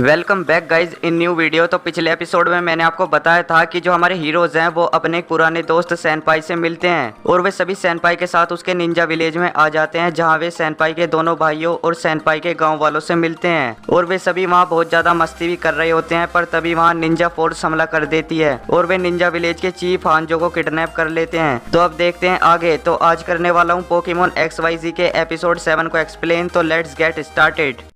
Welcome back guys in new video. तो पिछले episode में मैंने आपको बताया था कि जो हमारे हीरोज हैं वो अपने एक पुराने दोस्त सैनपाई से मिलते हैं और वे सभी सैनपाई के साथ उसके निंजा विलेज में आ जाते हैं, जहां वे सैनपाई के दोनों भाइयों और सैनपाई के गांव वालों से मिलते हैं। और वे सभी वहां बहुत ज्यादा मस्ती भी कर रहे होते हैं, पर तभी वहां निंजा फोर्स हमला कर देती है और वे निंजा विलेज के चीफ हांजो को किडनैप कर लेते हैं। तो अब देखते हैं आगे। तो आज करने वाला हूँ पोकेमोन XYZ के एपिसोड 7 को एक्सप्लेन। तो लेट्स गेट स्टार्टेड।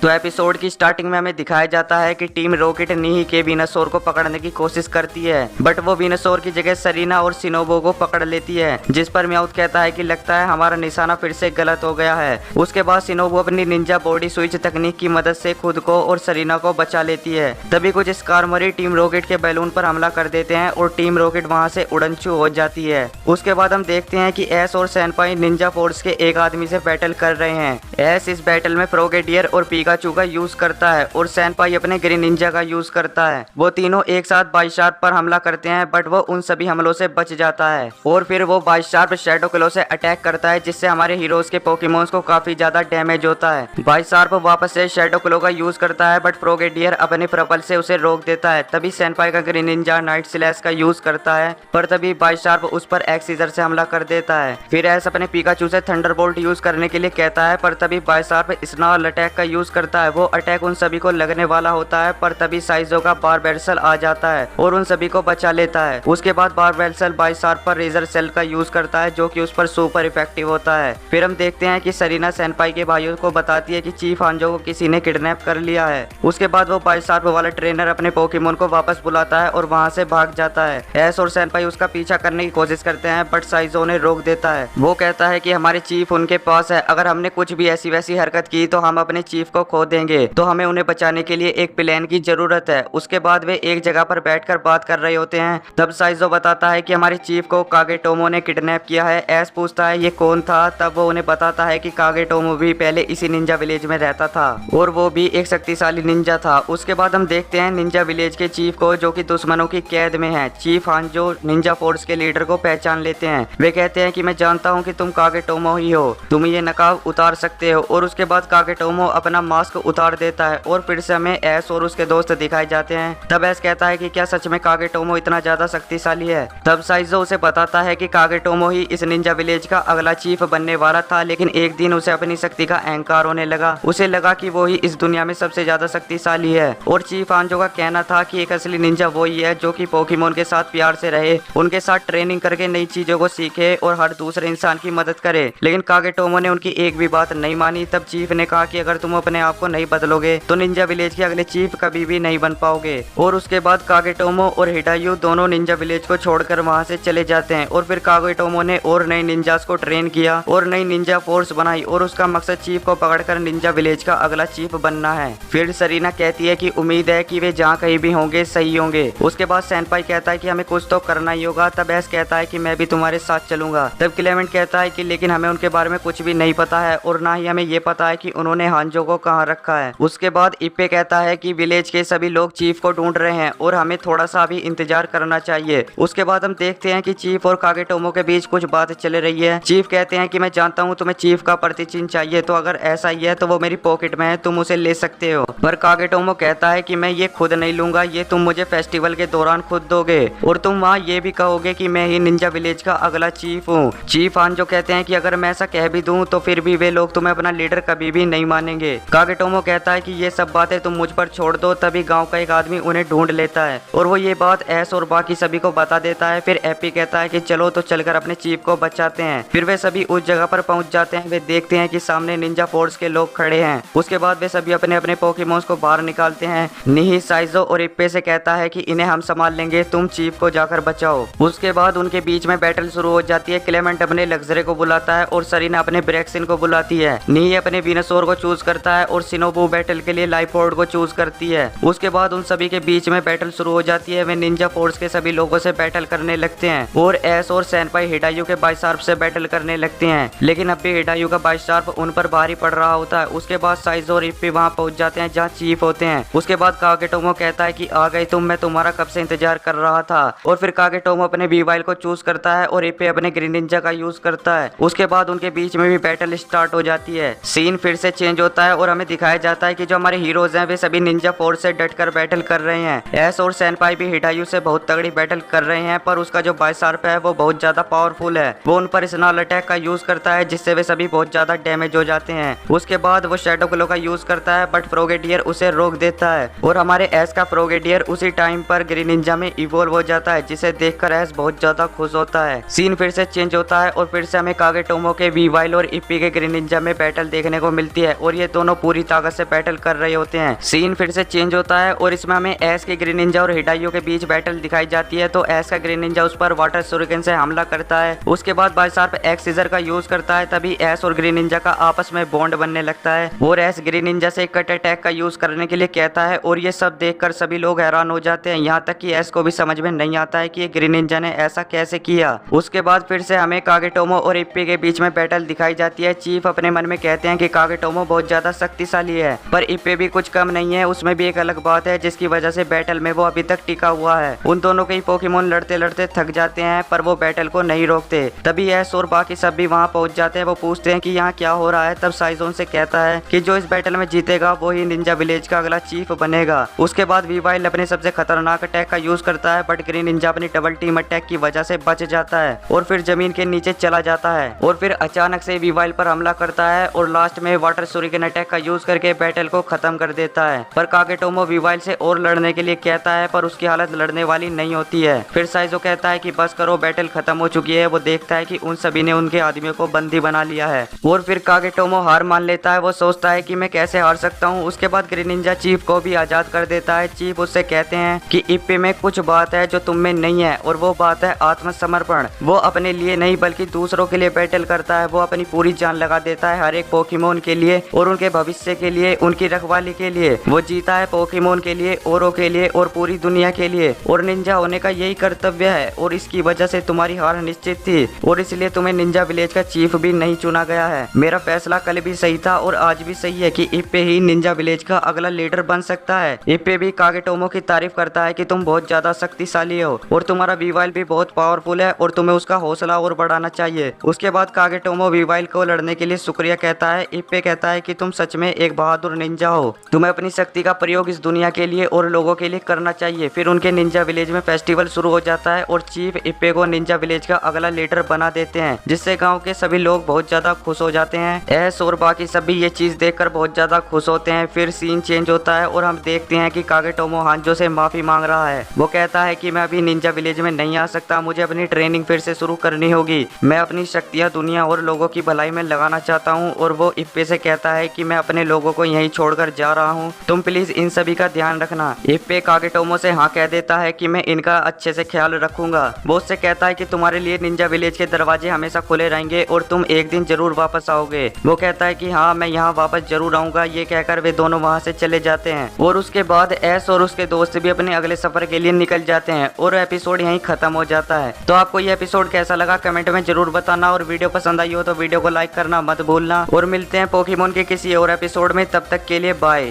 तो एपिसोड की स्टार्टिंग में हमें दिखाया जाता है कि टीम रॉकेट नीही के वीनासोर को पकड़ने की कोशिश करती है, बट वो वीनासोर की जगह सरीना और सिनोबो को पकड़ लेती है, जिस पर म्याउथ कहता है कि लगता है हमारा निशाना फिर से गलत हो गया है। उसके बाद सिनोबो अपनी निंजा बॉडी स्विच तकनीक की मदद से खुद को और सरीना को बचा लेती है। तभी कुछ स्कारमरी टीम रॉकेट के बैलून पर हमला कर देते हैं और टीम रॉकेट वहां से उड़नछू हो जाती है। उसके बाद हम देखते हैं कि एस और सैनपाई निंजा फोर्स के एक आदमी से बैटल कर रहे हैं। एस इस बैटल में फ्रोगेटियर और पिकाचू का यूज करता है और सैनपाई अपने ग्रीन निंजा का यूज करता है। वो तीनों एक साथ बाइशार्प पर हमला करते हैं, बट वो उन सभी हमलों से बच जाता है और फिर वो बाइशार्प शैडो क्लो से अटैक करता है, जिससे हमारे हीरोज के पोकेमोन्स को काफी ज्यादा डैमेज होता है। बाइशार्प वापस से शैडो क्लो का यूज करता है, बट फ्रोगेटियर अपने प्रबल से उसे रोक देता है। तभी सैनपाई का ग्रीन निंजा नाइट स्लैश का यूज करता है, पर तभी बाइशार्प उस पर एक्स सीजर से हमला कर देता है। फिर एस अपने पिकाचू से थंडरबोल्ट यूज करने के लिए कहता है, पर तभी बाइशार्प स्नॉल अटैक का यूज करता है। वो अटैक उन सभी को लगने वाला होता है, पर तभी साइजो का बारबेल्सल आ जाता है और उन सभी को बचा लेता है। उसके बाद बारबेल्सल बाइशार्प पर रेजर सेल का यूज करता है, जो कि उस पर सुपर इफेक्टिव होता है। फिर हम देखते हैं कि सरीना सैनपाई के भाइयों को बताती है कि चीफ हांजो को किसी ने किडनैप कर लिया है। उसके बाद वो बाइशार्प वाला ट्रेनर अपने पोकेमोन को वापस बुलाता है और वहां से भाग जाता है। एस और सैनपाई उसका पीछा करने की कोशिश करते हैं, बट साइजो ने रोक देता है। वो कहता है कि हमारे चीफ उनके पास है, अगर हमने कुछ भी ऐसी वैसी हरकत की तो हम अपने चीफ को खो देंगे, तो हमें उन्हें बचाने के लिए एक प्लान की जरूरत है। उसके बाद वे एक जगह पर बैठकर बात कर रहे होते हैं। तब साइजो बताता है कि हमारे चीफ को कागेटोमो ने किडनैप किया है। एस पूछता है ये कौन था, तब वो उन्हें बताता है कि कागेटोमो भी पहले इसी निंजा विलेज में रहता था और वो भी एक शक्तिशाली निंजा था। उसके बाद हम देखते हैं निंजा विलेज के चीफ को, जो कि दुश्मनों की कैद में है। चीफ हांजो निंजा फोर्स के लीडर को पहचान लेते हैं। वे कहते हैं कि मैं जानता हूँ कि तुम कागेटोमो ही हो, तुम ये नकाब उतार सकते हो। और उसके बाद कागेटोमो अपना मास्क उतार देता है और फिर से हमें एस और उसके दोस्त दिखाए जाते हैं। तब एस कहता है कि क्या सच में कागेटोमो इतना ज्यादा शक्तिशाली है। तब साइजो उसे बताता है कि कागेटोमो ही इस निंजा विलेज का अगला चीफ बनने वाला था, लेकिन एक दिन उसे अपनी शक्ति का अहंकार होने लगा। उसे लगा कि वो ही इस दुनिया में सबसे ज्यादा शक्तिशाली है। और चीफ हांजो का कहना था कि एक असली निंजा वो ही है जो कि पोकेमोन के साथ प्यार से रहे, उनके साथ ट्रेनिंग करके नई चीजों को सीखे और हर दूसरे इंसान की मदद करे। लेकिन कागेटोमो ने उनकी एक भी बात नहीं मानी। तब चीफ ने कहा कि अगर तुम अपने आप को नहीं बदलोगे तो निंजा विलेज के अगले चीफ कभी भी नहीं बन पाओगे। और उसके बाद कागेटोमो और हिडायू दोनों निंजा विलेज को छोड़कर वहां से चले जाते हैं। और फिर कागेटोमो ने और नए निंजास को ट्रेन किया और नई निंजा फोर्स बनाई और उसका मकसद चीफ को पकड़कर निंजा विलेज का अगला चीफ बनना है। फिर सरीना कहती है कि उम्मीद है कि वे जहाँ कहीं भी होंगे सही होंगे। उसके बाद सैनपाई कहता है कि हमें कुछ तो करना ही होगा। तब एस कहता है कि मैं भी तुम्हारे साथ चलूंगा। तब क्लेमेंट कहता है कि लेकिन हमें उनके बारे में कुछ भी नहीं पता है और ना ही हमें ये पता है कि उन्होंने हांजो को कहाँ रखा है। उसके बाद इप्पे कहता है कि विलेज के सभी लोग चीफ को ढूंढ रहे हैं और हमें थोड़ा सा भी इंतजार करना चाहिए। उसके बाद हम देखते हैं कि चीफ और कागेटोमो के बीच कुछ बात चल रही है। चीफ कहते हैं कि मैं जानता हूँ तुम्हें चीफ का प्रतिचिन्ह चाहिए, तो अगर ऐसा ही है तो वो मेरी पॉकेट में है, तुम उसे ले सकते हो। पर कागेटोमो कहता है कि मैं ये खुद नहीं लूंगा, ये तुम मुझे फेस्टिवल के दौरान खुद दोगे और तुम वहाँ ये भी कहोगे कि मैं ही निंजा विलेज का अगला चीफ हूँ। चीफ हांजो कहते हैं कि अगर मैं ऐसा कह भी दूं तो फिर भी वे लोग तुम्हें अपना लीडर कभी भी नहीं मानेंगे। कागेटोमो कहता है कि ये सब बातें तुम मुझ पर छोड़ दो। तभी गांव का एक आदमी उन्हें ढूंढ लेता है और वो ये बात एस और बाकी सभी को बता देता है। फिर एपी कहता है कि चलो तो चलकर अपने चीफ को बचाते हैं। फिर वे सभी उस जगह पर पहुंच जाते हैं। वे देखते हैं कि सामने निंजा फोर्स के लोग खड़े हैं। उसके बाद वे सभी अपने अपने पोकेमोन्स को बाहर निकालते हैं। नीही साइजो और इप्पे से कहता है कि इन्हें हम संभाल लेंगे, तुम चीफ को जाकर बचाओ। उसके बाद उनके बीच में बैटल शुरू हो जाती है। क्लेमेंट अपने लग्जरे को बुलाता है और सरीना अपने ब्रेक्सिन को बुलाती है। नीही अपने वीनासोर को चूज करता है और शिनोबू बैटल के लिए लाइफोर्ड को चूज करती है। उसके बाद उन सभी के बीच में बैटल शुरू हो जाती है। वे निंजा फोर्स के सभी लोगों से बैटल करने लगते हैं और एस और सेनपाई हिडायू के बाइशार्प से बैटल करने लगते हैं, लेकिन अब भी हिडायू का बाइशार्प उन पर भारी पड़ रहा होता है। उसके बाद साइजो और इप्पी वहां पहुंच जाते हैं जहां चीफ होते हैं। उसके बाद कागेटोमो कहता है कि आ गई तुम, मैं तुम्हारा कब से इंतजार कर रहा था। और फिर कागेटोमो अपने वीवाइल को चूज करता है और इप्पी अपने ग्रीन निंजा का यूज करता है। उसके बाद उनके बीच में भी बैटल स्टार्ट हो जाती है। सीन फिर से चेंज होता है और हमें दिखाया जाता है कि जो हमारे हीरोज हैं वे सभी निंजा फोर्स से डटकर बैटल कर रहे हैं। एस और सेनपाई भी हिडायू से बहुत तगड़ी बैटल कर रहे हैं, पर उसका जो बाइशार्प है वो बहुत ज्यादा पावरफुल है। वो उन पर स्नॉल अटैक का यूज करता है जिससे वे सभी बहुत ज्यादा डैमेज हो जाते हैं। उसके बाद वो शैडो ग्लो का यूज करता है, बट फ्रोगेडियर उसे रोक देता है और हमारे एस का फ्रोगेडियर उसी टाइम पर ग्रीन निंजा में इवोल्व हो जाता है, जिसे देखकर एस बहुत ज्यादा खुश होता है। सीन फिर से चेंज होता है और फिर से हमें कागेटोमो के वीवाइल और इप्पी के ग्रीन निंजा में बैटल देखने को मिलती है और ये दोनों पूरी ताकत से बैटल कर रहे होते हैं। सीन फिर से चेंज होता है और इसमें हमें एस के ग्रीन निंजा और हिडायू के बीच बैटल दिखाई जाती है। तो एस का ग्रीन निंजा उस पर वाटर शूरिकेन से हमला करता है। उसके बाद बाइशार्प एक्स सीजर का यूज करता है, तभी एस और ग्रीन निंजा का आपस में बॉन्ड बनने लगता है और एस ग्रीन निंजा से कट अटैक का यूज करने के लिए कहता है और ये सब देखकर सभी लोग हैरान हो जाते हैं, यहाँ तक कि एस को भी समझ में नहीं आता है कि ये ग्रीन निंजा ने ऐसा कैसे किया। उसके बाद फिर से हमें कागेटोमो और इप्पी के बीच में बैटल दिखाई जाती है। चीफ अपने मन में कहते हैं कि कागेटोमो बहुत ज्यादा शक्तिशाली है, पर इप्पी भी कुछ कम नहीं है। उसमें भी एक अलग बात है जिसकी वजह से बैटल में वो अभी तक टिका हुआ है। उन दोनों के ही पोकेमोन लड़ते लड़ते थक जाते हैं, पर वो बैटल को नहीं रोकते। तभी एस और बाकी सब भी वहाँ पहुंच जाते हैं। वो पूछते हैं कि यहाँ क्या हो रहा है। तब साइजोन से कहता है कि जो इस बैटल में जीतेगा वो ही निंजा विलेज का अगला चीफ बनेगा। उसके बाद वीवाइल अपने सबसे खतरनाक अटैक का यूज करता है, बट ग्रीन निंजा अपनी डबल टीम अटैक की वजह से बच जाता है और फिर जमीन के नीचे चला जाता है और फिर अचानक से वीवाइल पर हमला करता है और लास्ट में वाटर शूरिकेन अटैक का यूज करके बैटल को खत्म कर देता है। पर कागेटोमो वीवाइल से और लड़ने के लिए कहता है, पर उसकी हालत लड़ने वाली नहीं होती है। फिर साइजो कहता है कि बस करो, बैटल खत्म हो चुकी है। वो देखता है कि उन सभी ने उनके आदमियों को बंदी बना लिया है और फिर कागेटोमो हार मान लेता है। वो सोचता है कि मैं कैसे हार सकता हूँ। उसके बाद ग्रीन निंजा चीफ को भी आजाद कर देता है। चीफ उससे कहते हैं कि इप्पी में कुछ बात है जो तुम में नहीं है और वो बात है आत्मसमर्पण। वो अपने लिए नहीं बल्कि दूसरों के लिए बैटल करता है। वो अपनी पूरी जान लगा देता है हर एक पोकेमोन के लिए और उनके भविष्य के लिए, उनकी रखवाली के लिए। वो जीता है पोकेमोन के लिए, औरों के लिए और पूरी दुनिया के लिए। और निंजा होने का यही कर्तव्य है और इसकी वजह से तुम्हारी हार निश्चित थी और इसलिए तुम्हें निंजा विलेज का चीफ भी नहीं चुना गया है। मेरा फैसला कल भी सही था और आज भी सही है कि इप्पी ही निंजा विलेज का अगला लीडर बन सकता है। इप्पी भी कागेटोमो की तारीफ करता है कि तुम बहुत ज्यादा शक्तिशाली हो और तुम्हारा वीवाइल भी बहुत पावरफुल है और तुम्हें उसका हौसला और बढ़ाना चाहिए। उसके बाद कागेटोमो वीवाइल को लड़ने के लिए शुक्रिया कहता है। इप्पी कहता है कि तुम सच में एक बहादुर निंजा हो, तुम्हें अपनी शक्ति का प्रयोग इस दुनिया के लिए और लोगों के लिए करना चाहिए। फिर उनके निंजा विलेज में फेस्टिवल शुरू हो जाता है और चीफ इप्पी को निंजा विलेज का अगला लीडर बना देते हैं, जिससे गांव के सभी लोग बहुत ज्यादा खुश हो जाते हैं। एस और बाकी सभी ये चीज देखकर बहुत ज्यादा खुश होते हैं। फिर सीन चेंज होता है और हम देखते हैं कि कागेटोमो हांजो से माफी मांग रहा है। वो कहता है कि मैं अभी निंजा विलेज में नहीं आ सकता, मुझे अपनी ट्रेनिंग फिर से शुरू करनी होगी। मैं अपनी शक्तियां दुनिया और लोगों की भलाई में लगाना चाहता हूँ। और वो इप्पी से कहता है कि मैं अपने लोगों को यहीं छोड़कर जा रहा हूँ, तुम प्लीज इन सभी का ध्यान रखना। इप्पी कागेटोमो से हाँ कह देता है कि मैं इनका अच्छे से ख्याल रखूंगा। वो उससे कहता है कि तुम्हारे लिए निंजा विलेज के दरवाजे हमेशा खुले रहेंगे और तुम एक दिन जरूर वापस आओगे। वो कहता है कि हाँ मैं यहाँ वापस जरूर आऊंगा। ये कहकर वे दोनों वहाँ से चले जाते हैं और उसके बाद एस और उसके दोस्त भी अपने अगले सफर के लिए निकल जाते हैं और एपिसोड यहीं खत्म हो जाता है। तो आपको ये एपिसोड कैसा लगा कमेंट में जरूर बताना और वीडियो पसंद आई हो तो वीडियो को लाइक करना मत भूलना और मिलते हैं पोकेमोन के किसी और एपिसोड में। तब तक के लिए बाय।